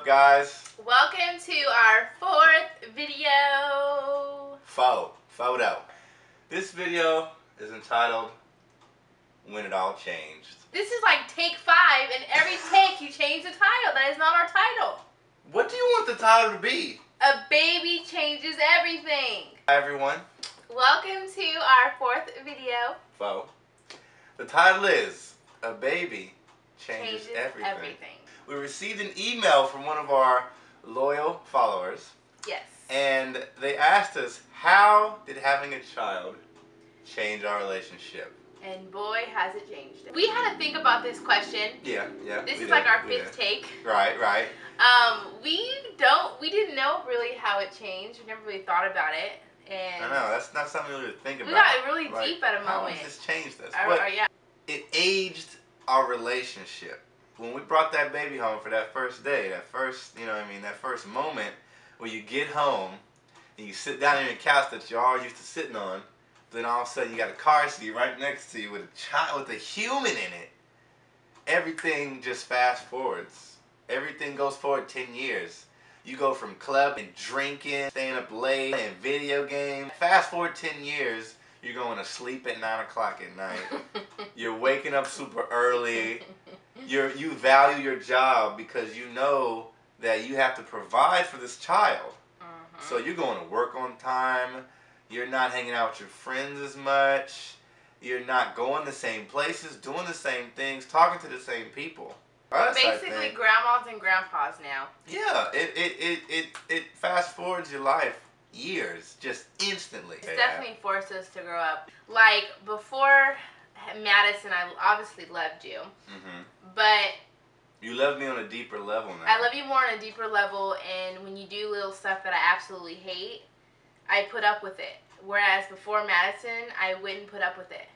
guys? Welcome to our fourth video. Photo. This video is entitled When It All Changed. This is like take 5, and every take you change the title. That is not our title. What do you want the title to be? A baby changes everything. Hi everyone. Welcome to our fourth video. The title is A Baby Changes Everything. We received an email from one of our loyal followers. Yes. And they asked us, how did having a child change our relationship? And boy, has it changed it. We had to think about this question. Yeah. This is like our fifth take. Right. We didn't know really how it changed. We never really thought about it. And I know, that's not something we really think about. We got really like, deep at a moment. How does this change this? Yeah. It aged our relationship. When we brought that baby home for that first day, that first moment where you get home and you sit down on your couch that you're always used to sitting on, then all of a sudden you got a car seat right next to you with a child, with a human in it. Everything just fast forwards. Everything goes forward 10 years. You go from club and drinking, staying up late, and video games. Fast forward 10 years, you're going to sleep at 9 o'clock at night. You're waking up super early. You value your job because you know that you have to provide for this child. So you're going to work on time. You're not hanging out with your friends as much. You're not going the same places, doing the same things, talking to the same people. Basically, grandmas and grandpas now. Yeah, it fast forwards your life years, just instantly. It's definitely forced us to grow up. Like, before Madison, I obviously loved you. But you love me on a deeper level now. I love you more on a deeper level, and when you do little stuff that I absolutely hate, I put up with it. Whereas before Madison, I wouldn't put up with it.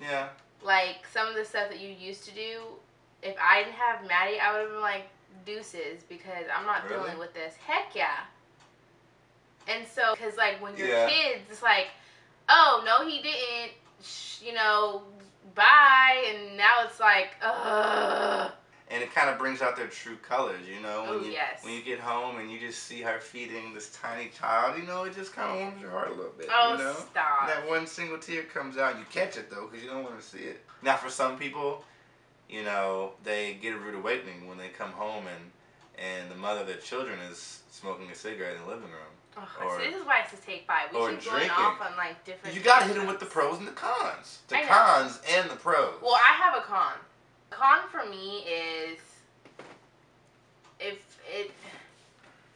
Yeah. Like, some of the stuff that you used to do, if I didn't have Maddie, I would have been like, deuces, because I'm not dealing with this. Heck yeah. And so, because like when you're kids, it's like, oh, no, he didn't, you know, bye. And now it's like, ugh. And it kind of brings out their true colors, you know, when you get home and you just see her feeding this tiny child, you know, it just kind of warms your heart a little bit, oh, you know? Stop. That one single tear comes out, you catch it though, because you don't want to see it. Now for some people, you know, they get a rude awakening when they come home and the mother of their children is smoking a cigarette in the living room. Oh, so this is why it's to take 5. We keep going off on like different. You gotta hit them with the pros and the cons. The cons and the pros. Well, I have a con. Con for me is if it.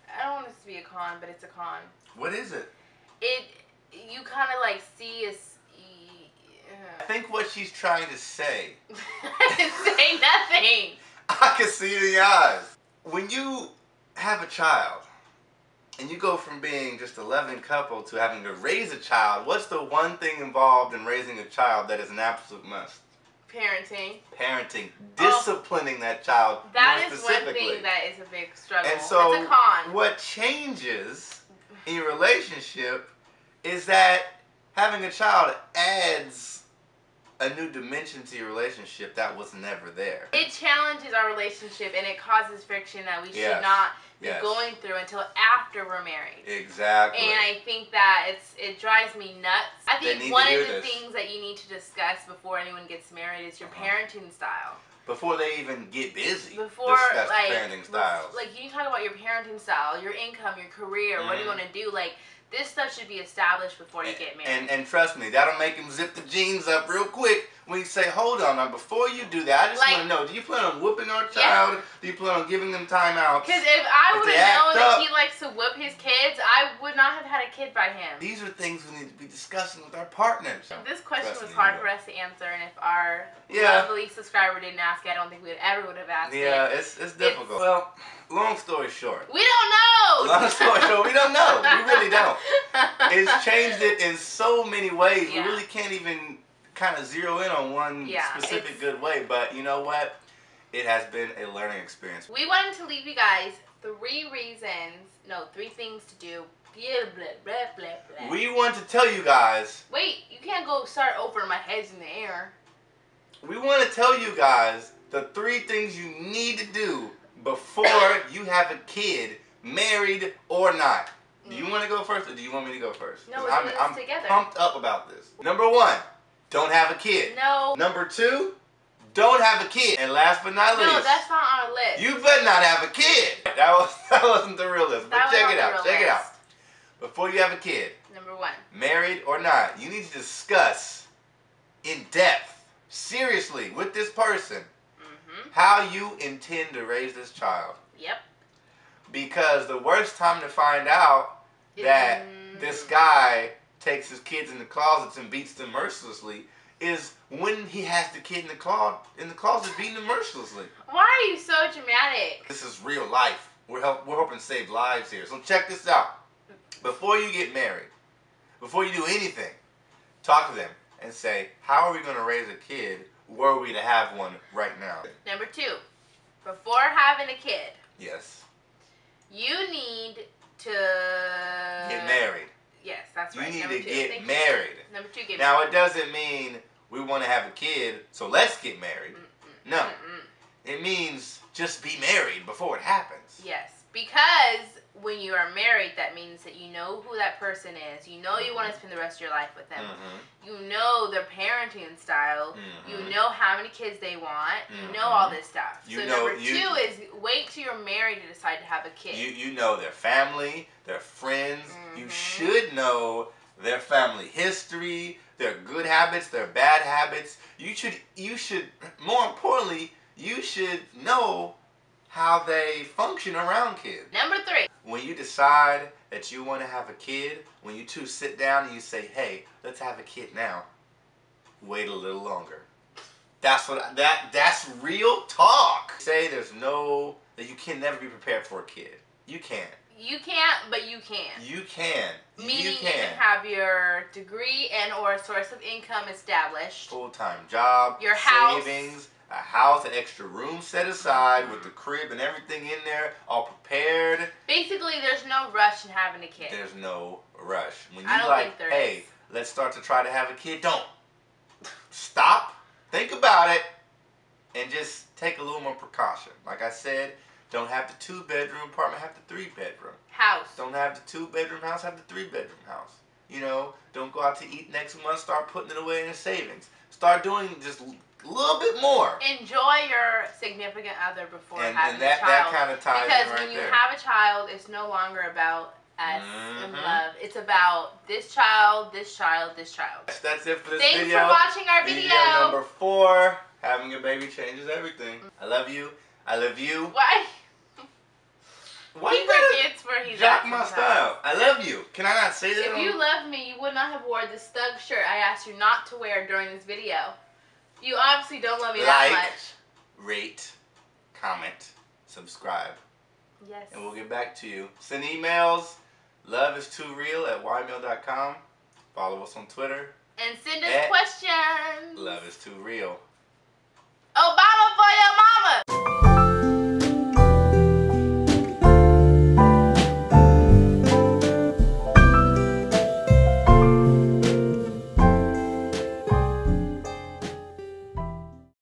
I don't want this to be a con, but it's a con. What is it? You kind of like see as. I think what she's trying to say. I didn't say nothing. I can see it in your eyes. When you have a child and you go from being just a loving couple to having to raise a child, what's the one thing involved in raising a child that is an absolute must? Parenting. Disciplining that child. That is one thing that is a big struggle. And so it's a con. What changes in your relationship is that having a child adds a new dimension to your relationship that was never there. It challenges our relationship and it causes friction that we should not be going through until after we're married. Exactly. And I think that it drives me nuts. I think one of the things that you need to discuss before anyone gets married is your parenting style. Before they even get busy, before discuss parenting styles. Like, you talk about your parenting style, your income, your career, what do you want to do, like. This stuff should be established before you get married. And trust me, that'll make him zip the jeans up real quick when you say, hold on, now before you do that, I just want to know, do you plan on whooping our child? Do you plan on giving them time out? Because if I would have known that he likes to whoop his kids, I would not have had a kid by him. These are things we need to be discussing with our partners. This question was hard for us to answer, and if our lovely subscriber didn't ask it, I don't think we would have asked it. Yeah, it's difficult. Well, long story short. We don't know! Long story short, we don't know. We really don't. It's changed it in so many ways. We really can't even kind of zero in on one specific good way. But you know what? It has been a learning experience. We wanted to leave you guys 3 things to do. Blah, blah, blah, blah. We want to tell you guys. Wait, you can't go start over. My head's in the air. We want to tell you guys the 3 things you need to do before you have a kid, married or not. Do you want to go first or do you want me to go first? No, we're doing this together. I'm pumped up about this. Number 1, don't have a kid. No. Number 2, don't have a kid. And last but not least. No, that's not on our list. You better not have a kid. That wasn't the real list. But check it out. Check it out. Before you have a kid. Number 1. Married or not, you need to discuss in depth, seriously, with this person, how you intend to raise this child. Yep. Because the worst time to find out that this guy takes his kids in the closets and beats them mercilessly is when he has the kid in the closet beating them mercilessly. Why are you so dramatic? This is real life. We're hoping to save lives here. So check this out. Before you get married, before you do anything, talk to them and say, how are we going to raise a kid were we to have one right now? Number 2, before having a kid. Yes. You need to get married. Yes, that's right. You need to get married. Number 2, get married. Now, it doesn't mean we want to have a kid, so let's get married. No. It means just be married before it happens. Yes, because when you are married, that means that you know who that person is. You know you want to spend the rest of your life with them. You know their parenting style. You know how many kids they want. You know all this stuff. So number 2 is wait till you're married to decide to have a kid. You know their family, their friends. You should know their family history, their good habits, their bad habits. You should, more importantly, you should know how they function around kids. Number 3. When you decide that you want to have a kid, when you two sit down and you say, hey, let's have a kid now, wait a little longer. That's real talk. Say that you can never be prepared for a kid. You can't. You can't, but you can. You can. Meaning you can have your degree and or a source of income established. Full-time job. Your house. Savings. A house, an extra room set aside with the crib and everything in there, all prepared. Basically, there's no rush in having a kid. There's no rush. When you hey, let's start to try to have a kid, don't. Stop, think about it, and just take a little more precaution. Like I said, don't have the 2-bedroom apartment, have the 3-bedroom house. Don't have the 2-bedroom house, have the 3-bedroom house. You know, don't go out to eat next month, start putting it away in your savings. Start doing just a little bit more. Enjoy your significant other before having a child. That kind of ties because when you have a child, it's no longer about us and love. It's about this child, this child, this child. That's it for this video. Thanks for watching our video. Number 4, having a baby changes everything. I love you. I love you. Why? Why he forgets where he's at. my style. I love you. Can I not say that? If you loved me, you would not have worn this thug shirt I asked you not to wear during this video. You obviously don't love me that much. Rate, comment, subscribe. Yes. And we'll get back to you. Send emails. loveistooreal@ymail.com. Follow us on Twitter. And send us questions. Love is too real. Obama for your